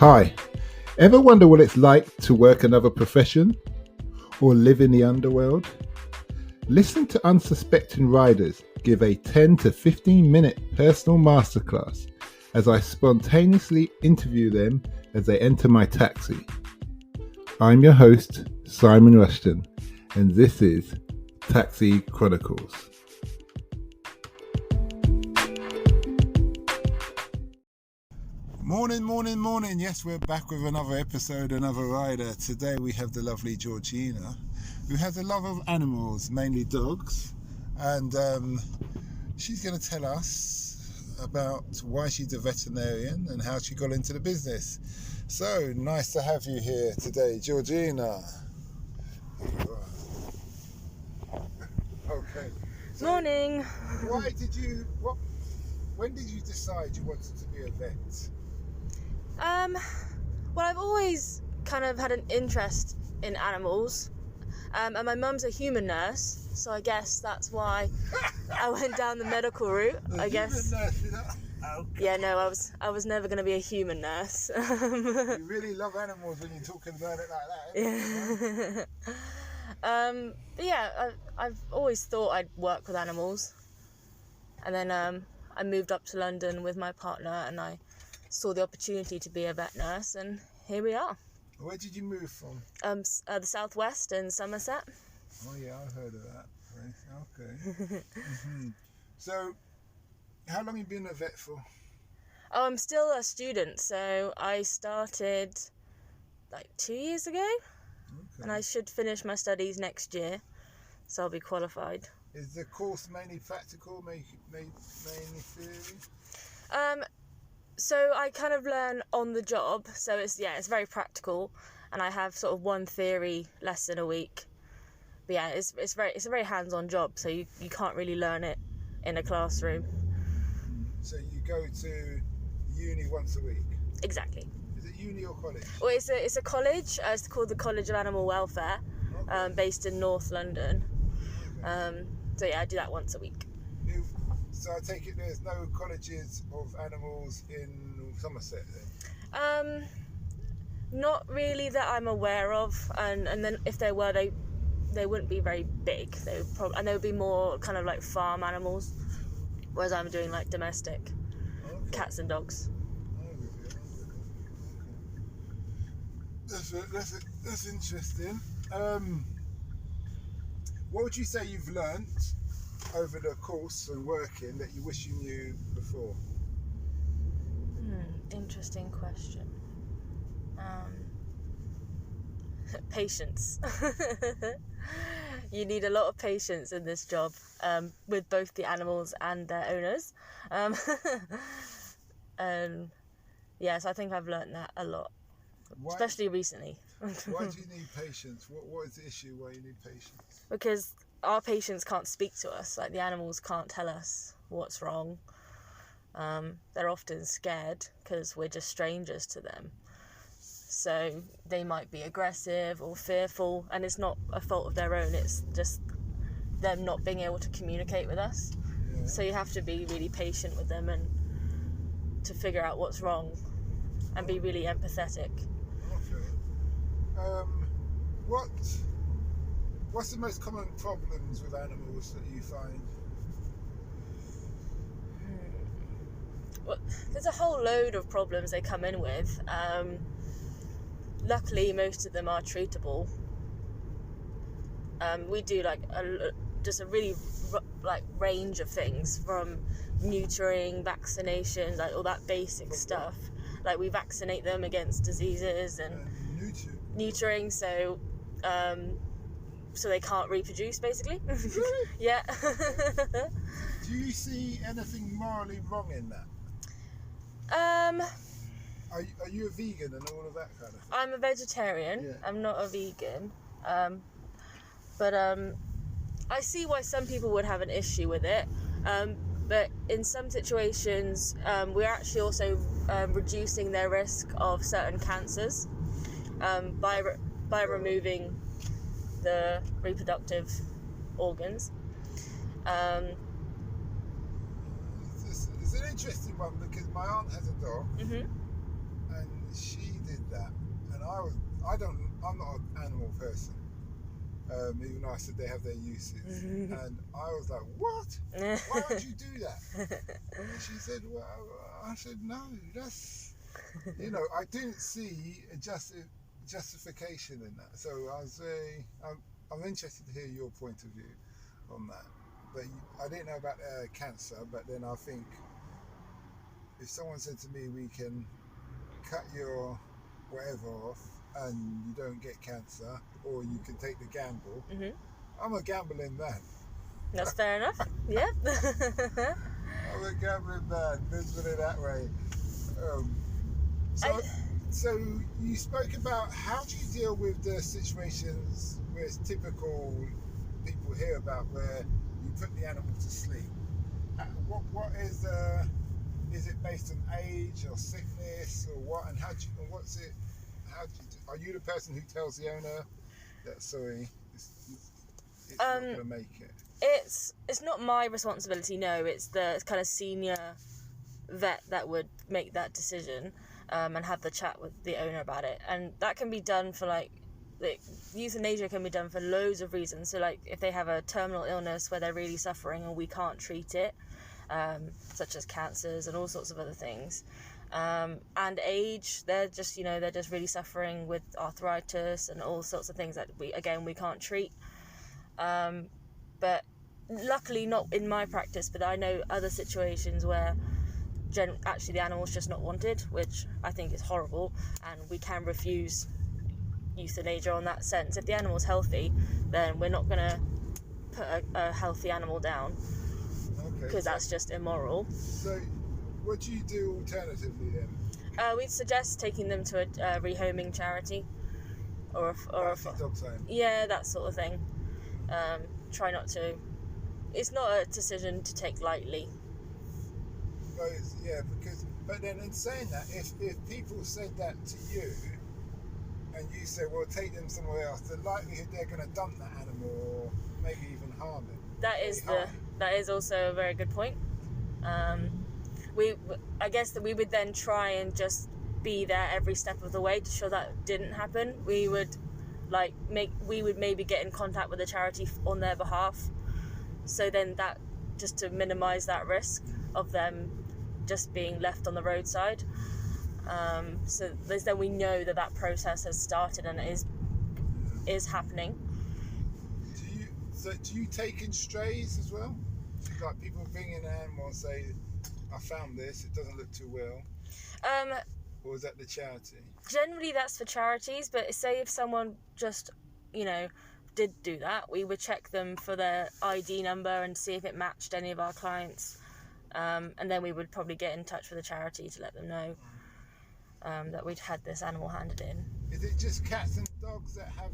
Hi, ever wonder what it's like to work another profession or live in the underworld? Listen to unsuspecting riders give a 10 to 15 minute personal masterclass as I spontaneously interview them as they enter my taxi. I'm your host, Simon Rushton, and this is Taxi Chronicles. Morning. Yes, we're back with another episode, another rider. Today we have the lovely Georgina, who has a love of animals, mainly dogs. And she's going to tell us about why she's a veterinarian and how she got into the business. So, nice to have you here today, Georgina. Okay. So Morning. When did you decide you wanted to be a vet? Well, I've always kind of had an interest in animals, and my mum's a human nurse, so I guess that's why I went down the medical route. Okay. Yeah, no, I was never going to be a human nurse. You really love animals when you're talking about it like that. Yeah. But yeah, I've always thought I'd work with animals, and then I moved up to London with my partner, and I saw the opportunity to be a vet nurse, and here we are. Where did you move from? The southwest in Somerset. Oh yeah, I've heard of that place. Okay. Mm-hmm. So, how long have you been a vet for? Oh, I'm still a student, so I started like 2 years ago, and I should finish my studies next year, so I'll be qualified. Is the course mainly practical, mainly theory? So I kind of learn on the job, so it's very practical, and I have sort of one theory lesson a week. But yeah, it's a very hands-on job, so you can't really learn it in a classroom. So you go to uni once a week? Exactly. Is it uni or college? Well, it's a college. It's called the College of Animal Welfare, based in North London. Okay. So yeah, I do that once a week. So I take it there's no colleges of animals in Somerset then? Not really that I'm aware of, and then if there were, they wouldn't be very big. They would be more kind of like farm animals, whereas I'm doing like domestic cats and dogs. That's interesting. What would you say you've learnt over the course and working that you wish you knew before? Interesting question. Patience. You need a lot of patience in this job, with both the animals and their owners. So I think I've learnt that a lot, especially recently. Why do you need patience? What is the issue why you need patience? Because our patients can't speak to us, like the animals can't tell us what's wrong. They're often scared because we're just strangers to them. So they might be aggressive or fearful, and it's not a fault of their own, it's just them not being able to communicate with us. Yeah. So you have to be really patient with them and to figure out what's wrong and be really empathetic. Okay. What's the most common problems with animals that you find? Well, there's a whole load of problems they come in with. Luckily, most of them are treatable. We do just a really range of things, from neutering, vaccinations, like all that basic stuff. Like we vaccinate them against diseases and neutering, so they can't reproduce, basically. Really? Yeah. Do you see anything morally wrong in that? Are you a vegan and all of that kind of thing? I'm a vegetarian. Yeah. I'm not a vegan. But I see why some people would have an issue with it. But in some situations, we're actually also reducing their risk of certain cancers by removing the reproductive organs. It's an interesting one because my aunt has a dog, and she did that, and I'm not an animal person, even though I said they have their uses, and I was like, what? Why would you do that? And she said, well, I said, no, that's, I didn't see a justification in that. So I'm interested to hear your point of view on that. But I didn't know about cancer, but then I think if someone said to me, we can cut your whatever off and you don't get cancer, or you can take the gamble, I'm a gambling man. That's fair enough. Yeah. I'm a gambling man, let's put it that way. So you spoke about, how do you deal with the situations where it's typical people hear about, where you put the animal to sleep? What is it based on age or sickness or what? And what's it? Are you the person who tells the owner that sorry, it's not going to make it? It's not my responsibility. No, it's the kind of senior vet that would make that decision, and have the chat with the owner about it. And that can be done for like euthanasia can be done for loads of reasons. So like if they have a terminal illness where they're really suffering and we can't treat it, such as cancers and all sorts of other things, and age, they're just really suffering with arthritis and all sorts of things that we can't treat. But luckily not in my practice, but I know other situations where actually the animal's just not wanted, which I think is horrible, and we can refuse euthanasia on that sense. If the animal's healthy, then we're not going to put a healthy animal down, because that's just immoral. So what do you do alternatively then? We'd suggest taking them to a rehoming charity or a dog sign. Yeah, that sort of thing. Try not to. It's not a decision to take lightly. But then in saying that, if people said that to you, and you say, well, take them somewhere else, the likelihood they're going to dump that animal or maybe even harm it. That is also a very good point. I guess that we would then try and just be there every step of the way to show that didn't happen. We would maybe get in contact with the charity on their behalf. So then that, just to minimise that risk of them just being left on the roadside. So then we know that process has started and it is happening. Do you take in strays as well? Like people bring in an animal and say, I found this, it doesn't look too well. Or is that the charity? Generally that's for charities, but say if someone just, did do that, we would check them for their ID number and see if it matched any of our clients. And then we would probably get in touch with the charity to let them know that we'd had this animal handed in. Is it just cats and dogs that have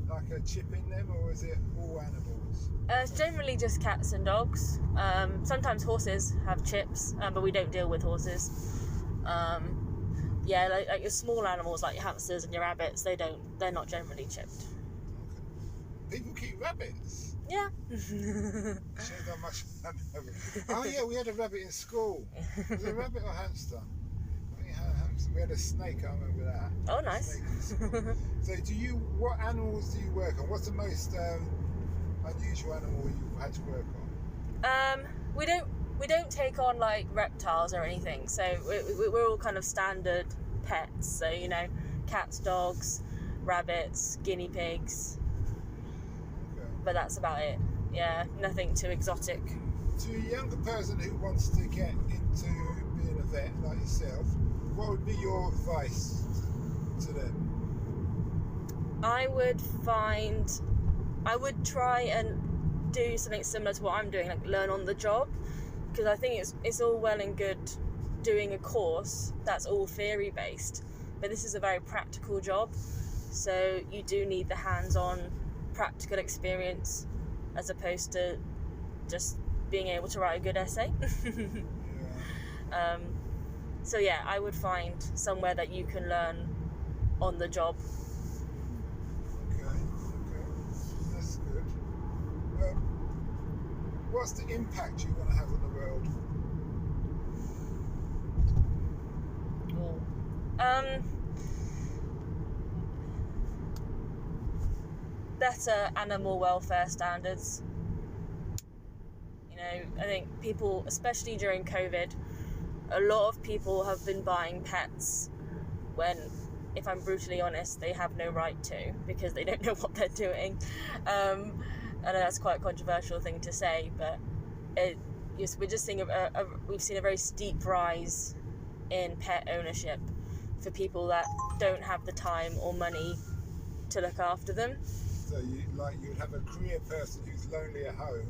like a chip in them, or is it all animals? It's generally just cats and dogs. Sometimes horses have chips, but we don't deal with horses. Like your small animals like your hamsters and your rabbits, they're not generally chipped. Okay. People keep rabbits? Yeah. Shows how much oh yeah, we had a rabbit in school. Was it a rabbit or hamster? We had a snake, I remember that. Oh, nice. So what animals do you work on? What's the most unusual animal you've had to work on? We don't take on like reptiles or anything, so we're all kind of standard pets, so cats, dogs, rabbits, guinea pigs. Okay. But that's about it. Yeah, nothing too exotic. To a younger person who wants to get into being a vet like yourself, what would be your advice to them? I would try and do something similar to what I'm doing, like learn on the job, because I think it's all well and good doing a course that's all theory based, but this is a very practical job, so you do need the hands-on practical experience as opposed to just being able to write a good essay. Yeah. So yeah, I would find somewhere that you can learn on the job. Okay, that's good. What's the impact you want to have on the world? Better animal welfare standards. I think people, especially during COVID, a lot of people have been buying pets when, if I'm brutally honest, they have no right to, because they don't know what they're doing. I know that's quite a controversial thing to say, but we're just seeing we've seen a very steep rise in pet ownership for people that don't have the time or money to look after them. So you'd have a career person who's lonely at home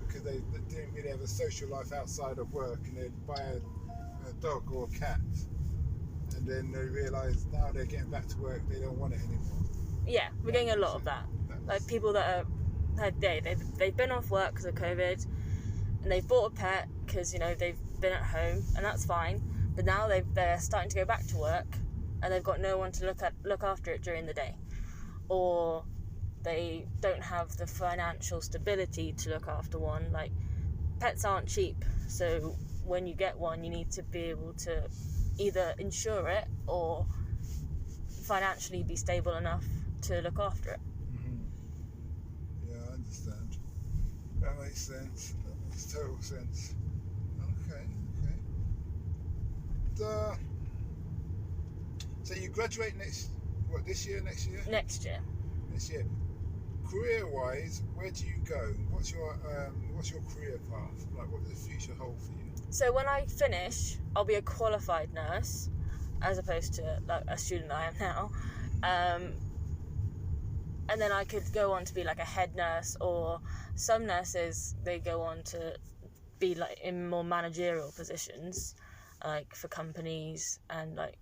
because they didn't really have a social life outside of work, and they'd buy a dog or a cat, and then they realise now they're getting back to work, they don't want it anymore. Yeah, we're getting a lot of that. Like people that they've been off work because of COVID, and they've bought a pet because they've been at home, and that's fine. But now they're starting to go back to work, and they've got no one to look after it during the day, or they don't have the financial stability to look after one. Like, pets aren't cheap, so when you get one, you need to be able to either insure it or financially be stable enough to look after it. Mm-hmm. Yeah, I understand. That makes sense. That makes total sense. Okay. So you graduate next year? Next year. This year. Career-wise, where do you go? What's your career path? Like, what does the future hold for you? So when I finish, I'll be a qualified nurse, as opposed to like a student I am now. And then I could go on to be like a head nurse, or some nurses, they go on to be like in more managerial positions, like for companies, and like.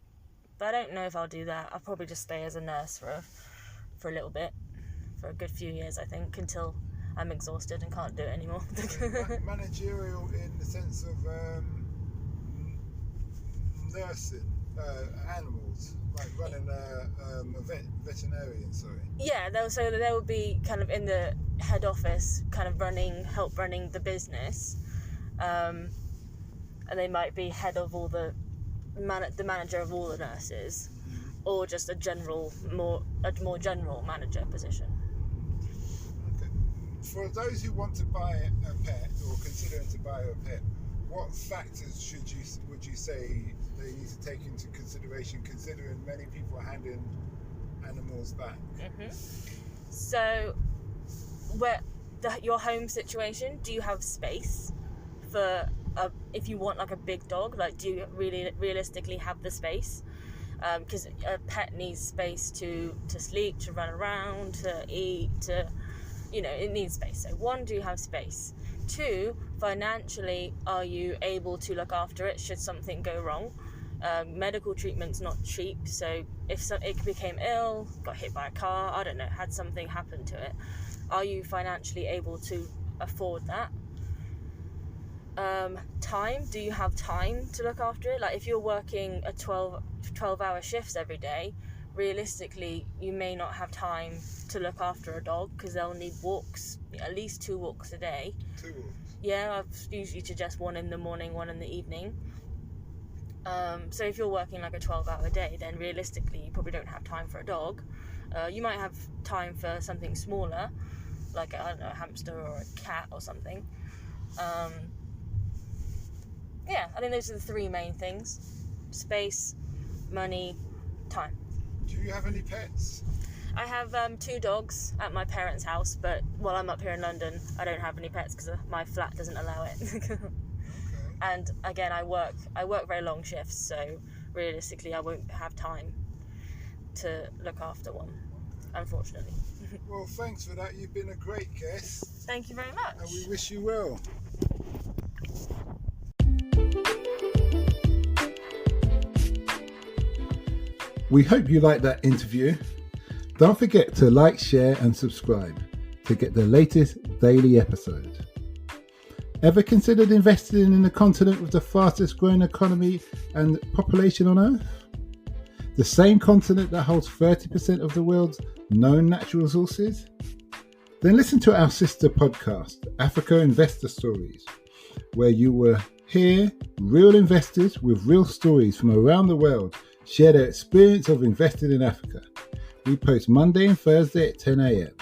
But I don't know if I'll do that. I'll probably just stay as a nurse for a little bit. For a good few years, I think, until I'm exhausted and can't do it anymore. Managerial in the sense of nursing animals, like running a veterinarian. Sorry. Yeah, they would be kind of in the head office, kind of help running the business, and they might be head of all the manager of all the nurses, or just a more general manager position. For those who want to buy a pet or considering to buy a pet, what factors would you say they need to take into consideration, considering many people are handing animals back? Mm-hmm. So, your home situation, do you have space for if you want like a big dog? Like, do you really realistically have the space? Because a pet needs space to sleep, to run around, to eat, it needs space. So 1, do you have space? 2, financially, are you able to look after it should something go wrong? Medical treatment's not cheap, so if it became ill, got hit by a car, I don't know, had something happen to it, are you financially able to afford that? Time, do you have time to look after it? Like, if you're working a 12-hour shifts every day, realistically, you may not have time to look after a dog, because they'll need walks, at least 2 walks a day. 2 walks? Yeah, I usually suggest 1 in the morning, 1 in the evening. So if you're working like a 12-hour day, then realistically, you probably don't have time for a dog. You might have time for something smaller, like a hamster or a cat or something. Yeah, I think those are the 3 main things: space, money, time. Do you have any pets? I have 2 dogs at my parents' house, but while I'm up here in London, I don't have any pets because my flat doesn't allow it. Okay. And again, I work very long shifts, so realistically, I won't have time to look after one, unfortunately. Well, thanks for that. You've been a great guest. Thank you very much. And we wish you well. We hope you liked that interview. Don't forget to like, share and subscribe to get the latest daily episode. Ever considered investing in the continent with the fastest growing economy and population on Earth? The same continent that holds 30% of the world's known natural resources? Then listen to our sister podcast, Africa Investor Stories, where you will hear real investors with real stories from around the world share their experience of investing in Africa. We post Monday and Thursday at 10 a.m.